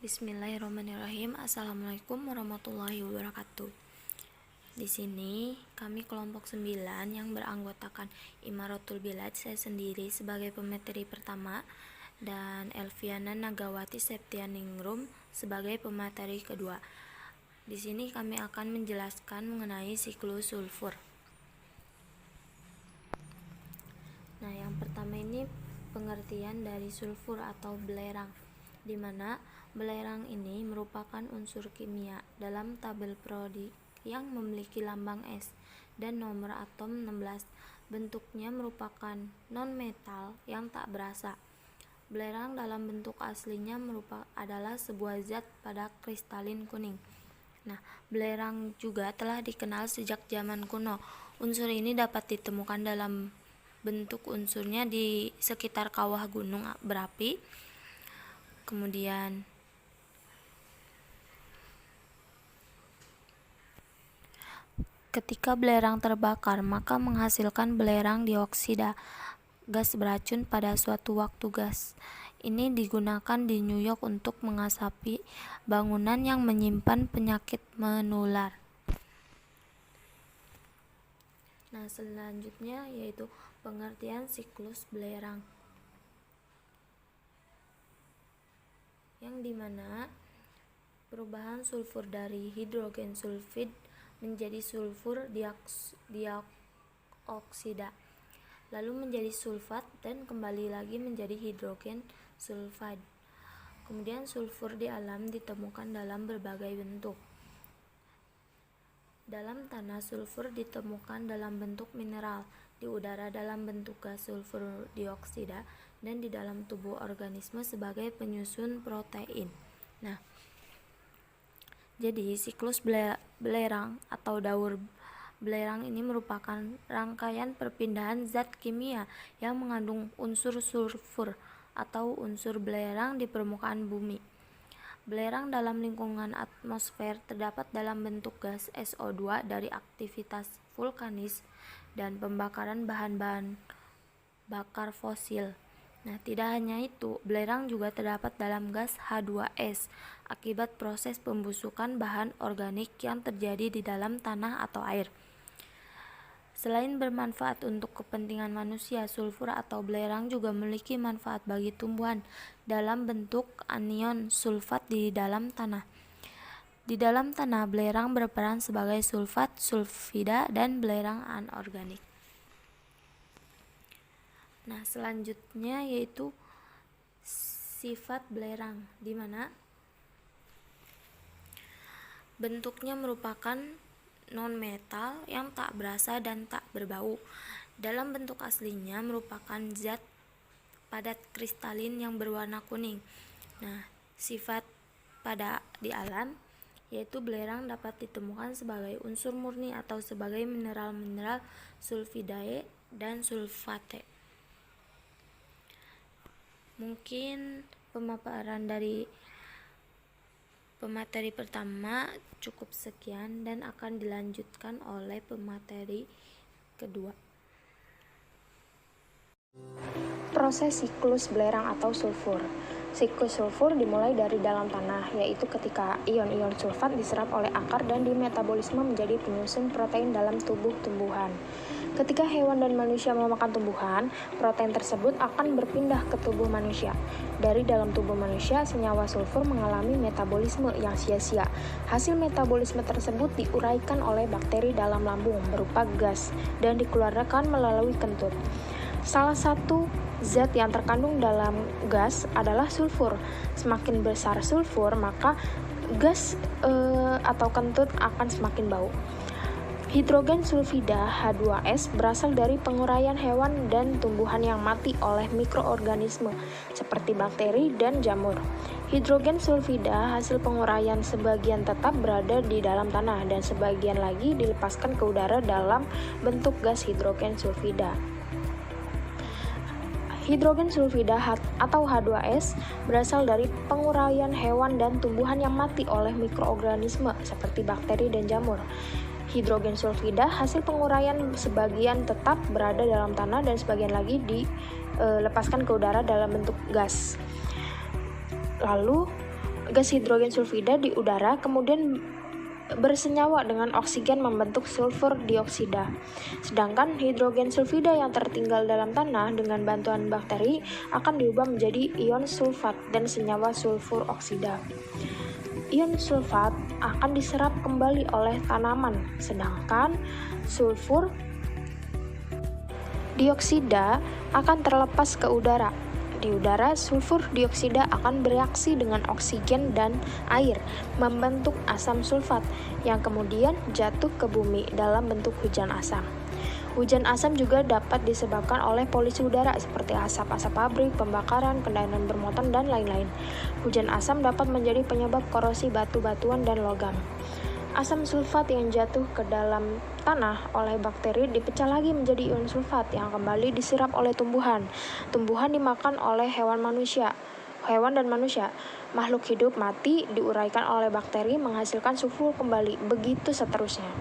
Bismillahirrahmanirrahim. Assalamualaikum warahmatullahi wabarakatuh. Di sini kami kelompok 9 yang beranggotakan Imaratul Bilad, saya sendiri sebagai pemateri pertama, dan Elviana Nagawati Septianingrum sebagai pemateri kedua. Di sini kami akan menjelaskan mengenai siklus sulfur. Nah, yang pertama ini pengertian dari sulfur atau belerang, di mana belerang ini merupakan unsur kimia dalam tabel periodik yang memiliki lambang S dan nomor atom 16. Bentuknya merupakan non-metal yang tak berasa. Belerang dalam bentuk aslinya adalah sebuah zat pada kristalin kuning. Nah, belerang juga telah dikenal sejak zaman kuno. Unsur ini dapat ditemukan dalam bentuk unsurnya di sekitar kawah gunung berapi. Kemudian ketika belerang terbakar, maka menghasilkan belerang dioksida, gas beracun pada suatu waktu. Gas ini digunakan di New York untuk mengasapi bangunan yang menyimpan penyakit menular. Nah, selanjutnya yaitu pengertian siklus belerang, yang dimana perubahan sulfur dari hidrogen sulfid menjadi sulfur dioksida, lalu menjadi sulfat dan kembali lagi menjadi hidrogen sulfide. Kemudian sulfur di alam ditemukan dalam berbagai bentuk. Dalam tanah, sulfur ditemukan dalam bentuk mineral, di udara dalam bentuk gas sulfur dioksida, dan di dalam tubuh organisme sebagai penyusun protein. Nah, jadi siklus belerang atau daur belerang ini merupakan rangkaian perpindahan zat kimia yang mengandung unsur sulfur atau unsur belerang di permukaan bumi. Belerang dalam lingkungan atmosfer terdapat dalam bentuk gas SO2 dari aktivitas vulkanis dan pembakaran bahan-bahan bakar fosil. Nah, tidak hanya itu, belerang juga terdapat dalam gas H2S akibat proses pembusukan bahan organik yang terjadi di dalam tanah atau air. Selain bermanfaat untuk kepentingan manusia, sulfur atau belerang juga memiliki manfaat bagi tumbuhan dalam bentuk anion sulfat di dalam tanah. Di dalam tanah, belerang berperan sebagai sulfat, sulfida, dan belerang anorganik. Nah, selanjutnya yaitu sifat belerang, di mana bentuknya merupakan non-metal yang tak berasa dan tak berbau. Dalam bentuk aslinya merupakan zat padat kristalin yang berwarna kuning. Nah, sifat pada di alam yaitu belerang dapat ditemukan sebagai unsur murni atau sebagai mineral-mineral sulfidae dan sulfate. Mungkin pemaparan dari pemateri pertama cukup sekian dan akan dilanjutkan oleh pemateri kedua. Proses siklus belerang atau sulfur. Siklus sulfur dimulai dari dalam tanah, yaitu ketika ion-ion sulfat diserap oleh akar dan dimetabolisme menjadi penyusun protein dalam tubuh tumbuhan. Ketika hewan dan manusia memakan tumbuhan, protein tersebut akan berpindah ke tubuh manusia. Dari dalam tubuh manusia, senyawa sulfur mengalami metabolisme yang sia-sia. Hasil metabolisme tersebut diuraikan oleh bakteri dalam lambung berupa gas dan dikeluarkan melalui kentut. Salah satu zat yang terkandung dalam gas adalah sulfur. Semakin besar sulfur, maka gas atau kentut akan semakin bau. Hidrogen sulfida H2S berasal dari penguraian hewan dan tumbuhan yang mati oleh mikroorganisme seperti bakteri dan jamur. Hidrogen sulfida hasil penguraian sebagian tetap berada di dalam tanah dan sebagian lagi dilepaskan ke udara dalam bentuk gas hidrogen sulfida. Hidrogen sulfida atau H2S berasal dari penguraian hewan dan tumbuhan yang mati oleh mikroorganisme seperti bakteri dan jamur. Hidrogen sulfida hasil penguraian sebagian tetap berada dalam tanah dan sebagian lagi dilepaskan ke udara dalam bentuk gas. Lalu gas hidrogen sulfida di udara kemudian bersenyawa dengan oksigen membentuk sulfur dioksida. Sedangkan hidrogen sulfida yang tertinggal dalam tanah dengan bantuan bakteri akan diubah menjadi ion sulfat dan senyawa sulfur oksida. Ion sulfat akan diserap kembali oleh tanaman, sedangkan sulfur dioksida akan terlepas ke udara. Di udara, sulfur dioksida akan bereaksi dengan oksigen dan air, membentuk asam sulfat yang kemudian jatuh ke bumi dalam bentuk hujan asam. Hujan asam juga dapat disebabkan oleh polusi udara seperti asap-asap pabrik, pembakaran, kendaraan bermotor, dan lain-lain. Hujan asam dapat menjadi penyebab korosi batu-batuan dan logam. Asam sulfat yang jatuh ke dalam tanah oleh bakteri dipecah lagi menjadi ion sulfat yang kembali diserap oleh tumbuhan. Tumbuhan dimakan oleh hewan dan manusia. Makhluk hidup mati diuraikan oleh bakteri menghasilkan sulfur kembali, begitu seterusnya.